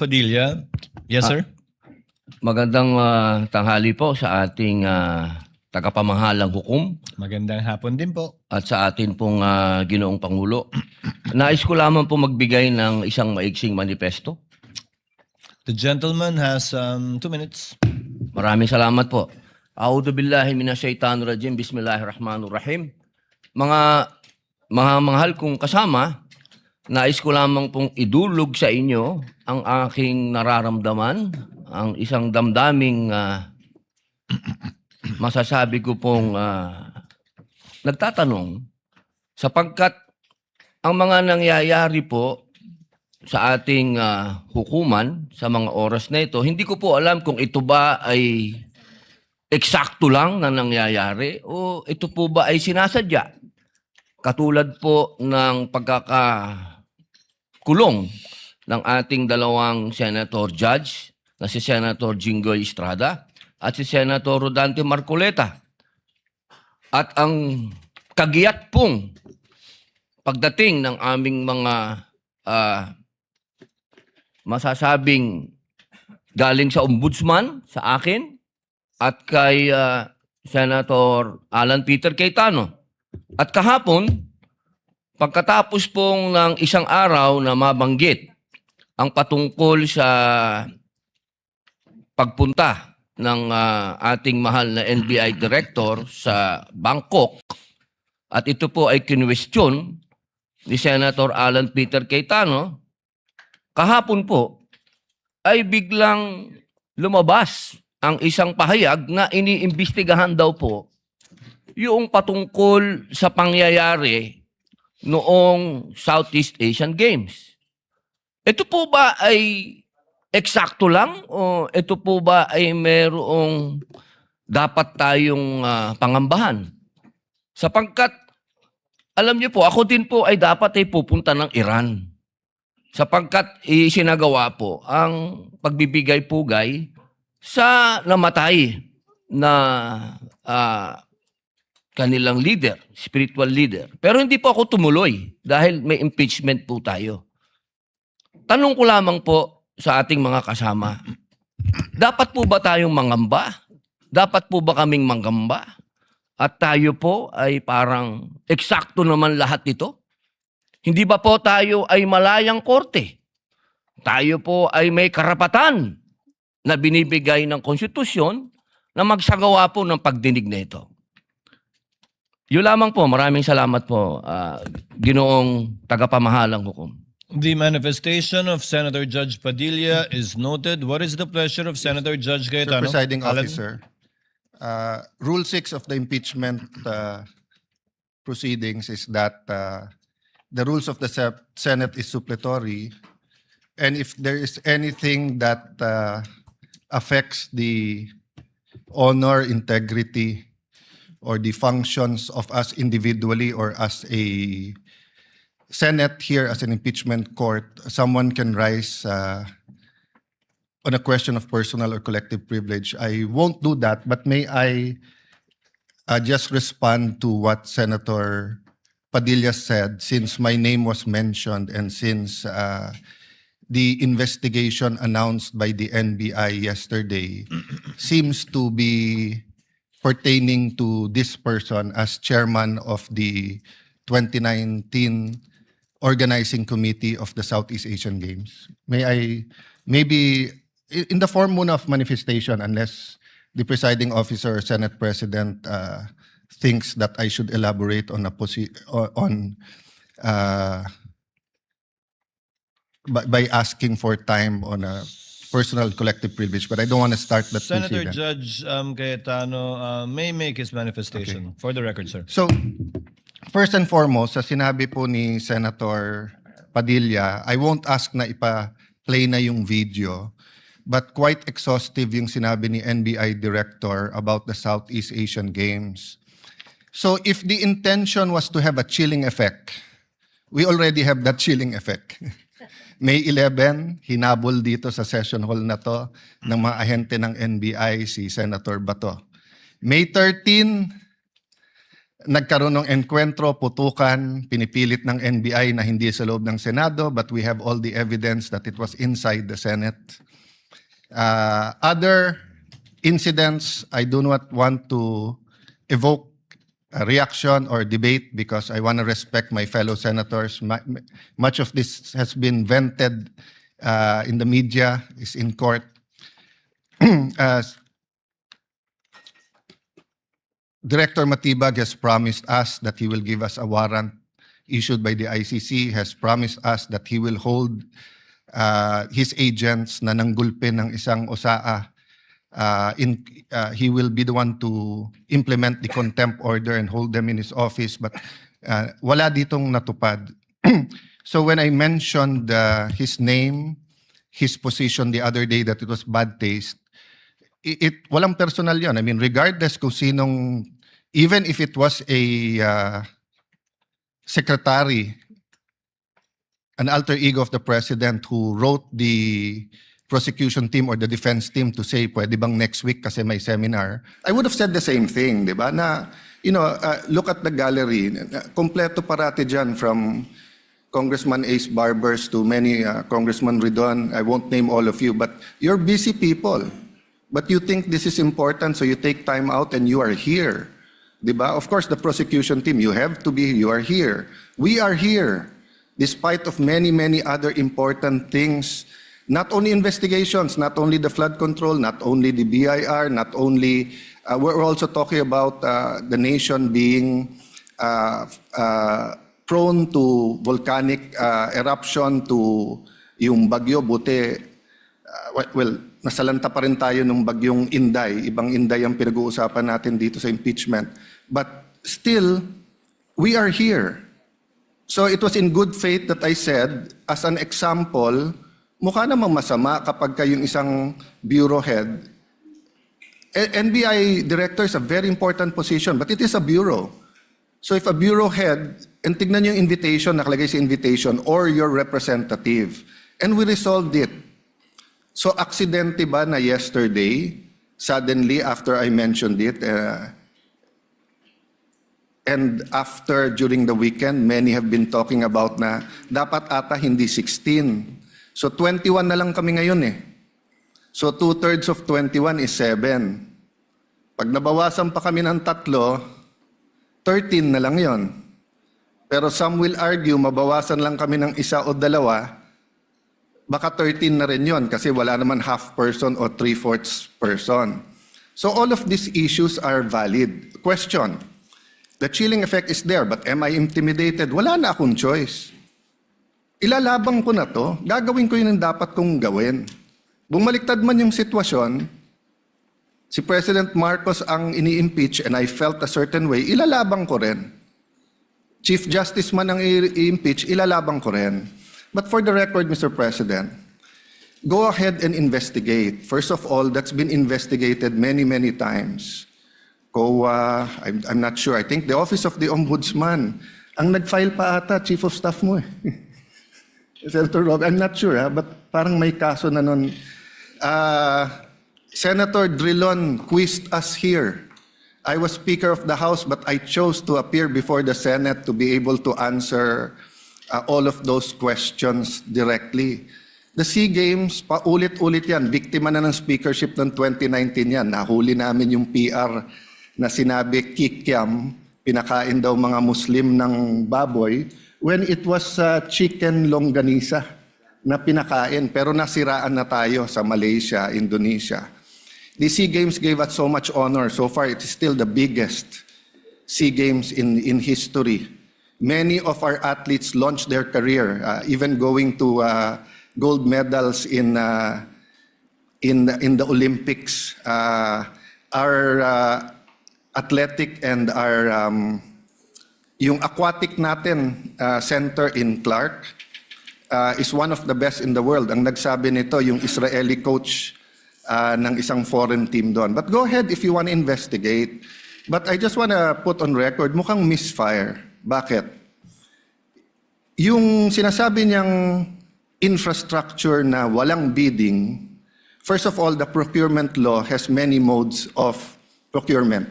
Padilla. Yes, sir. Magandang tanghali po sa ating tagapamahalang hukom Magandang hapon din po. at sa atin pong Ginoong Pangulo. Nais ko lamang po magbigay ng isang maiksing manifesto. The gentleman has 2 minutes. Maraming salamat po. A'udhu billahi minasyaitanir rajim. Bismillahirrahmanirrahim. Mga mahal kong kasama, nais ko lamang pong idulog sa inyo ang aking nararamdaman, ang isang damdaming masasabi ko pong nagtatanong sapagkat ang mga nangyayari po sa ating hukuman sa mga oras na ito, hindi ko po alam kung ito ba ay eksakto lang na nangyayari o ito po ba ay sinasadya. Katulad po ng pagkakakulong ng ating dalawang senator judge na si Senator Jinggoy Estrada at si Senator Rodante Marcoleta. At ang kagiyat pong pagdating ng aming mga masasabing galing sa ombudsman, sa akin, at kay Senator Alan Peter Cayetano. At kahapon, pagkatapos pong ng isang araw na mabanggit ang patungkol sa pagpunta ng ating mahal na NBI Director sa Bangkok, at ito po ay kinwestiyon ni Senator Alan Peter Cayetano, kahapon po ay biglang lumabas ang isang pahayag na iniimbestigahan daw po yung patungkol sa pangyayari noong Southeast Asian Games. Ito po ba ay eksakto lang o ito po ba ay merong dapat tayong pangambahan? Sapagkat, alam niyo po, ako din po ay dapat ay pupunta ng Iran. Sapagkat isinagawa po ang pagbibigay-pugay sa namatay na kanilang leader, spiritual leader. Pero hindi po ako tumuloy dahil may impeachment po tayo. Tanong ko lamang po sa ating mga kasama, dapat po ba tayong mangamba? Dapat po ba kaming manggamba? At tayo po ay parang eksakto naman lahat ito? Hindi ba po tayo ay malayang korte? Tayo po ay may karapatan na binibigay ng konstitusyon na magsagawa po ng pagdinig na ito. Yun lamang po. Maraming salamat po, Ginoong tagapamahalang hukom. The manifestation of Senator Judge Padilla is noted. What is the pleasure of Senator Judge Mr. Cayetano? Presiding Alan? Officer, Rule 6 of the impeachment proceedings is that the rules of the Senate is suppletory, and if there is anything that affects the honor, integrity, or the functions of us individually or as a Senate here as an impeachment court, someone can rise on a question of personal or collective privilege. I won't do that, but may I just respond to what Senator Padilla said, since my name was mentioned and since the investigation announced by the NBI yesterday seems to be pertaining to this person as chairman of the 2019 Organizing Committee of the Southeast Asian Games. May I, maybe in the form muna of manifestation, unless the presiding officer or Senate President thinks that I should elaborate on by asking for time on a personal collective privilege, but I don't want to start that Senator proceeding. Judge Cayetano may make his manifestation. For the record, sir. So, first and foremost, sa sinabi po ni Senator Padilla, I won't ask na ipa-play na yung video, but quite exhaustive yung sinabi ni NBI Director about the Southeast Asian Games. So, if the intention was to have a chilling effect, we already have that chilling effect. May 11, hinabol dito sa session hall na to ng mga ahente ng NBI si Senator Bato. May 13, nagkaroon ng enkwentro, putukan, pinipilit ng NBI na hindi sa loob ng Senado, but we have all the evidence that it was inside the Senate. Other incidents, I do not want to evoke a reaction or debate because I want to respect my fellow senators. Much of this has been vented in the media, is in court. Director Matibag has promised us that he will give us a warrant issued by the ICC, has promised us that he will hold his agents na nanggulpi ng isang OSAA. He will be the one to implement the contempt order and hold them in his office, but wala ditong natupad. So when I mentioned his name, his position the other day that it was bad taste, walang personal yun. I mean, regardless kung sinong, even if it was a secretary, an alter ego of the president who wrote the prosecution team or the defense team to say, pwede bang next week kasi may seminar, I would have said the same thing, di ba? Na, look at the gallery. Kompleto parati dyan from Congressman Ace Barbers to many Congressman Ridon. I won't name all of you, but you're busy people. But you think this is important, so you take time out and you are here. Diba? Of course, the prosecution team, you have to be, you are here. We are here, despite of many, many other important things. Not only investigations, not only the flood control, not only the BIR, not only, we're also talking about the nation being prone to volcanic eruption, to yung bagyo, buti, well, nasalanta pa rin tayo ng bagyong Inday. Ibang Inday ang pinag-uusapan natin dito sa impeachment. But still, we are here. So it was in good faith that I said, as an example, mukha namang masama kapag kayong isang bureau head. NBI director is a very important position, but it is a bureau. So if a bureau head, and tignan yung invitation, nakalagay sa invitation, or your representative, and we resolved it. So, aksidente ba na yesterday, suddenly after I mentioned it, and after during the weekend, many have been talking about na dapat ata hindi 16. So, 21 na lang kami ngayon eh. So, 2/3 of 21 is 7. Pag nabawasan pa kami ng 3, 13 na lang yon. Pero some will argue, mabawasan lang kami ng 1 o 2, baka 13 na rin yun kasi wala naman half person o 3/4 person. So all of these issues are valid. Question, the chilling effect is there, but am I intimidated? Wala na akong choice. Ilalabang ko na to, gagawin ko yun ang dapat kong gawin. Bumaliktad man yung sitwasyon, si President Marcos ang ini-impeach and I felt a certain way, ilalabang ko rin. Chief Justice man ang i-impeach, ilalabang ko rin. But for the record, Mr. President, go ahead and investigate. First of all, that's been investigated many, many times. COA, I'm not sure. I think the Office of the Ombudsman, ang nag-file pa ata, Chief of Staff mo eh. Senator Rob, I'm not sure, but parang may kaso na nun. Senator Drilon quizzed us here. I was Speaker of the House, but I chose to appear before the Senate to be able to answer all of those questions directly. The SEA Games, paulit-ulit yan. Biktima na ng speakership ng 2019 yan. Nahuli namin yung PR na sinabi kikiam, pinakain daw mga Muslim ng baboy, when it was chicken longganisa na pinakain. Pero nasiraan na tayo sa Malaysia, Indonesia. The SEA Games gave us so much honor. So far, it is still the biggest SEA Games in history. Many of our athletes launched their career, even going to gold medals in the Olympics. Our athletic and our yung aquatic natin center in Clark is one of the best in the world. Ang nagsabi nito yung Israeli coach ng isang foreign team doon. But go ahead if you want to investigate. But I just want to put on record, mukhang misfire. Bakit? Yung sinasabi niyang infrastructure na walang bidding, first of all, the procurement law has many modes of procurement.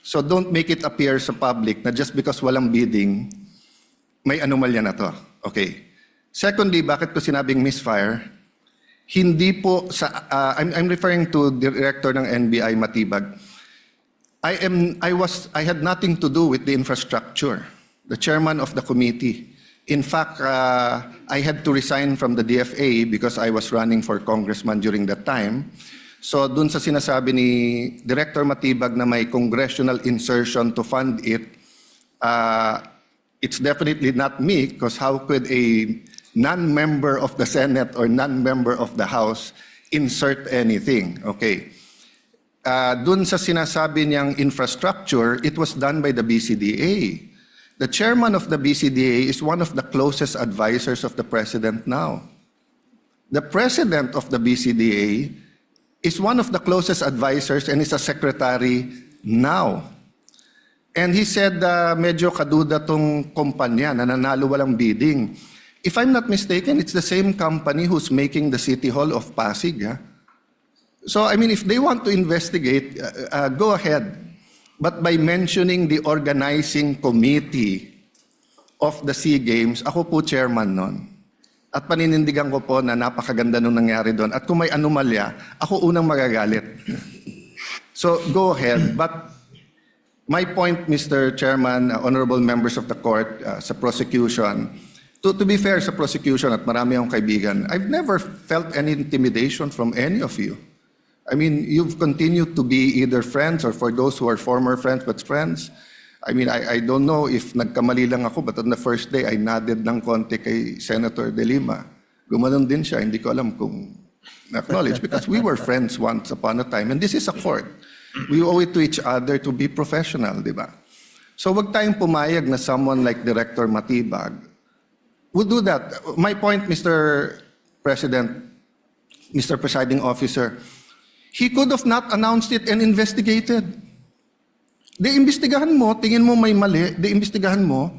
So don't make it appear sa public na just because walang bidding, may anomalya na to. Okay. Secondly, bakit ko sinabing misfire? Hindi po sa I'm referring to director ng NBI Matibag. I had nothing to do with the infrastructure. The chairman of the committee. In fact, I had to resign from the DFA because I was running for congressman during that time. So dun sa sinasabi ni Director Matibag na may congressional insertion to fund it, it's definitely not me because how could a non-member of the Senate or non-member of the House insert anything? Okay. Dun sa sinasabi niyang infrastructure, it was done by the BCDA. The chairman of the BCDA is one of the closest advisors of the president now. The president of the BCDA is one of the closest advisors and is a secretary now. And he said medyo kaduda tong kumpanya na nanalo walang bidding. If I'm not mistaken, it's the same company who's making the City Hall of Pasig. So, I mean, if they want to investigate, go ahead. But by mentioning the organizing committee of the SEA Games, ako po chairman nun. At paninindigan ko po na napakaganda nung nangyari doon. At kung may anomalya, ako unang magagalit. So, go ahead. But my point, Mr. Chairman, honorable members of the court, sa prosecution, to be fair sa prosecution at marami akong kaibigan, I've never felt any intimidation from any of you. I mean, you've continued to be either friends or for those who are former friends but friends. I mean, I don't know if nagkamali lang ako, but on the first day, I nodded ng konti kay Senator De Lima. Gumanon din siya, hindi ko alam kung acknowledge because we were friends once upon a time. And this is a court. We owe it to each other to be professional, di ba? So wag tayong pumayag na someone like Director Matibag would do that. My point, Mr. President, Mr. Presiding Officer, he could have not announced it and investigated. Imbestigahan mo, tingin mo may mali, imbestigahan mo.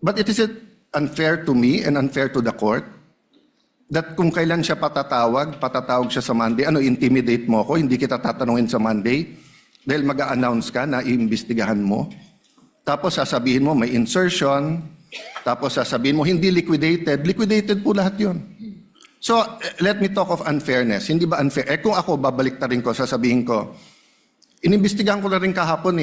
But it is unfair to me and unfair to the court that kung kailan siya patatawag siya sa Monday, intimidate mo ako, hindi kita tatanungin sa Monday dahil mag-a-announce ka na iimbestigahan mo. Tapos sasabihin mo may insertion, tapos sasabihin mo hindi liquidated po lahat yun. So, let me talk of unfairness. Hindi ba unfair? Kung ako, babalik rin ko, sasabihin ko, inimbestigahan ko na rin kahapon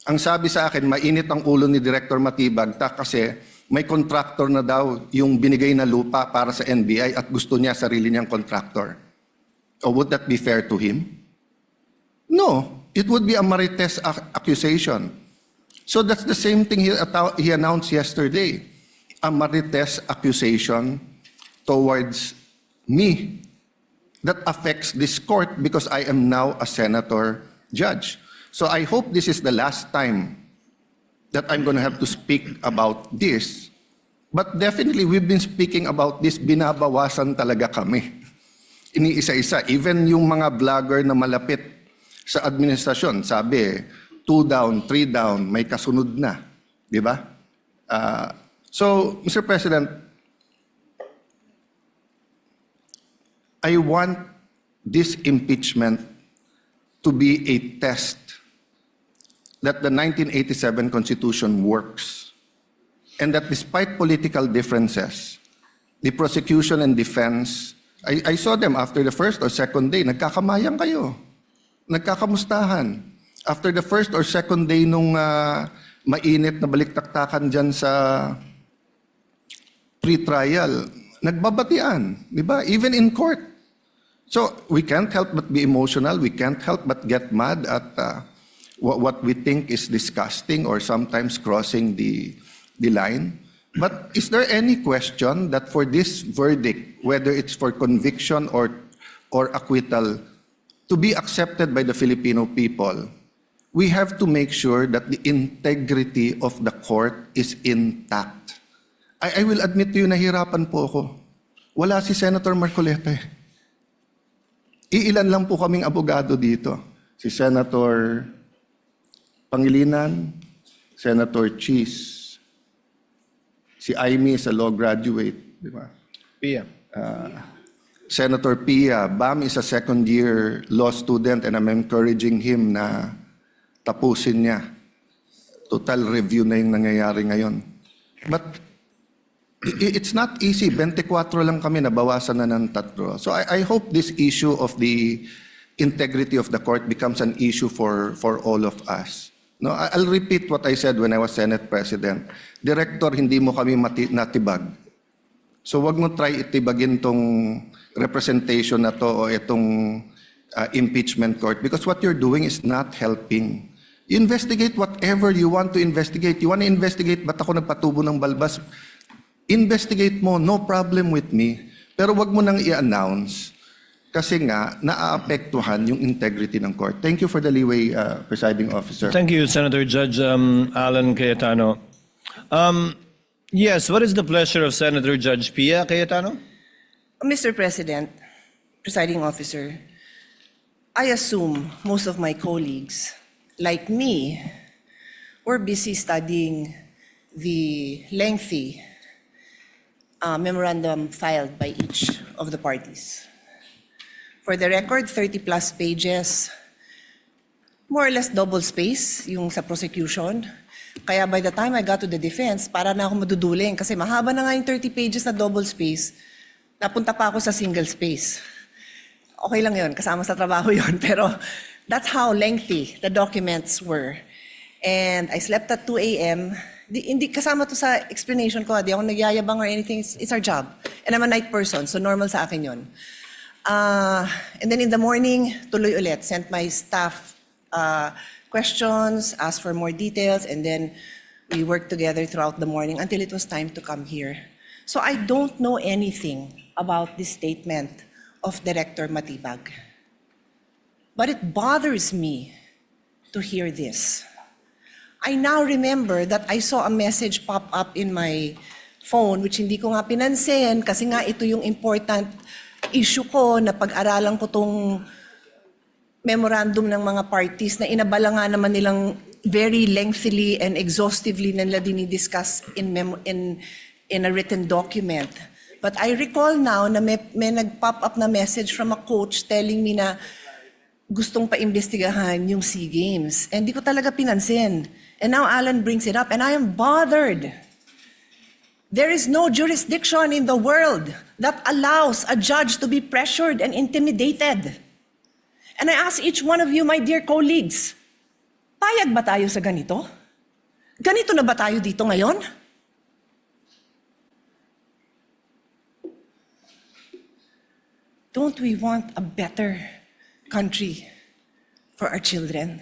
Ang sabi sa akin, mainit ang ulo ni Director Matibag kasi may contractor na daw yung binigay na lupa para sa NBI at gusto niya sarili niyang contractor. Or would that be fair to him? No. It would be a marites accusation. So that's the same thing he announced yesterday. A marites accusation towards me that affects this court because I am now a senator judge. So I hope this is the last time that I'm going to have to speak about this. But definitely we've been speaking about this, binabawasan talaga kami. Iniisa-isa, even yung mga vlogger na malapit sa administrasyon, sabi, 2 down, 3 down, may kasunod na. Di ba? So, Mr. President, I want this impeachment to be a test that the 1987 Constitution works and that despite political differences, the prosecution and defense, I saw them after the first or second day, nagkakamayang kayo, nagkakamustahan. After the first or second day nung mainit na baliktaktakan dyan sa pre-trial, nagbabatian, di ba? Even in court. So we can't help but be emotional. We can't help but get mad at what we think is disgusting or sometimes crossing the line. But is there any question that for this verdict, whether it's for conviction or acquittal, to be accepted by the Filipino people, we have to make sure that the integrity of the court is intact. I will admit to you, nahirapan po ako. Wala si Senator Marcoleta. Iilan lang po kaming abogado dito. Si Senator Pangilinan, Senator Cheese, si Aimee is a law graduate, di ba? Pia. Senator Pia, Bam is a second-year law student and I'm encouraging him na tapusin niya. Total review na yung nangyayari ngayon. But it's not easy. 24 lang kami, nabawasan na ng 3. So I hope this issue of the integrity of the court becomes an issue for all of us. No, I'll repeat what I said when I was Senate President. Director, hindi mo kami natibag. So wag mo try itibagin tong representation na to o itong impeachment court because what you're doing is not helping. You investigate whatever you want to investigate. You want to investigate, ba't ako nagpatubo ng balbas? Investigate mo, no problem with me. Pero wag mo nang i-announce kasi nga naaapektuhan yung integrity ng court. Thank you for the leeway, Presiding Officer. Thank you, Senator Judge Alan Cayetano. Yes, what is the pleasure of Senator Judge Pia Cayetano? Mr. President, Presiding Officer, I assume most of my colleagues, like me, were busy studying the lengthy memorandum filed by each of the parties. For the record, 30-plus pages, more or less double space yung sa prosecution. Kaya by the time I got to the defense, para na ako maduduling kasi mahaba na nga yung 30 pages na double space, napunta pa ako sa single space. Okay lang yun, kasama sa trabaho yun, pero that's how lengthy the documents were. And I slept at 2 a.m. Hindi kasama to sa explanation ko, di ako nagyayabang or anything, it's our job. And I'm a night person, so normal sa akin yun. And then in the morning, tuloy ulit, sent my staff questions, asked for more details, and then we worked together throughout the morning until it was time to come here. So I don't know anything about this statement of Director Matibag. But it bothers me to hear this. I now remember that I saw a message pop up in my phone which hindi ko nga pinansin kasi nga ito yung important issue ko na pag-aralan ko tong memorandum ng mga parties na inabala nga naman nilang very lengthily and exhaustively nila dinidiscuss in a written document. But I recall now na may nag-pop up na message from a coach telling me na gustong paimbestigahan yung SEA Games. And di ko talaga pinansin. And now Alan brings it up and I am bothered. There is no jurisdiction in the world that allows a judge to be pressured and intimidated. And I ask each one of you, my dear colleagues, payag ba tayo sa ganito? Ganito na ba tayo dito ngayon? Don't we want a better country for our children?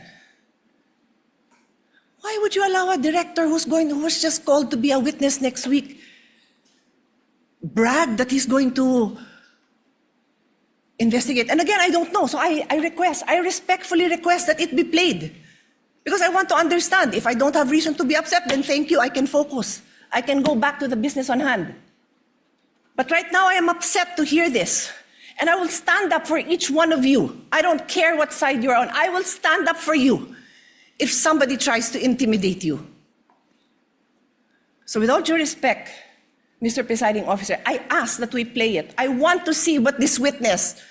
Why would you allow a director who's just called to be a witness next week brag that he's going to investigate? And again, I don't know. So I respectfully request that it be played. Because I want to understand. If I don't have reason to be upset, then thank you, I can focus. I can go back to the business on hand. But right now, I am upset to hear this. And I will stand up for each one of you. I don't care what side you're on. I will stand up for you if somebody tries to intimidate you. So with all due respect, Mr. Presiding Officer, I ask that we play it. I want to see what this witness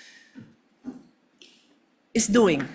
is doing.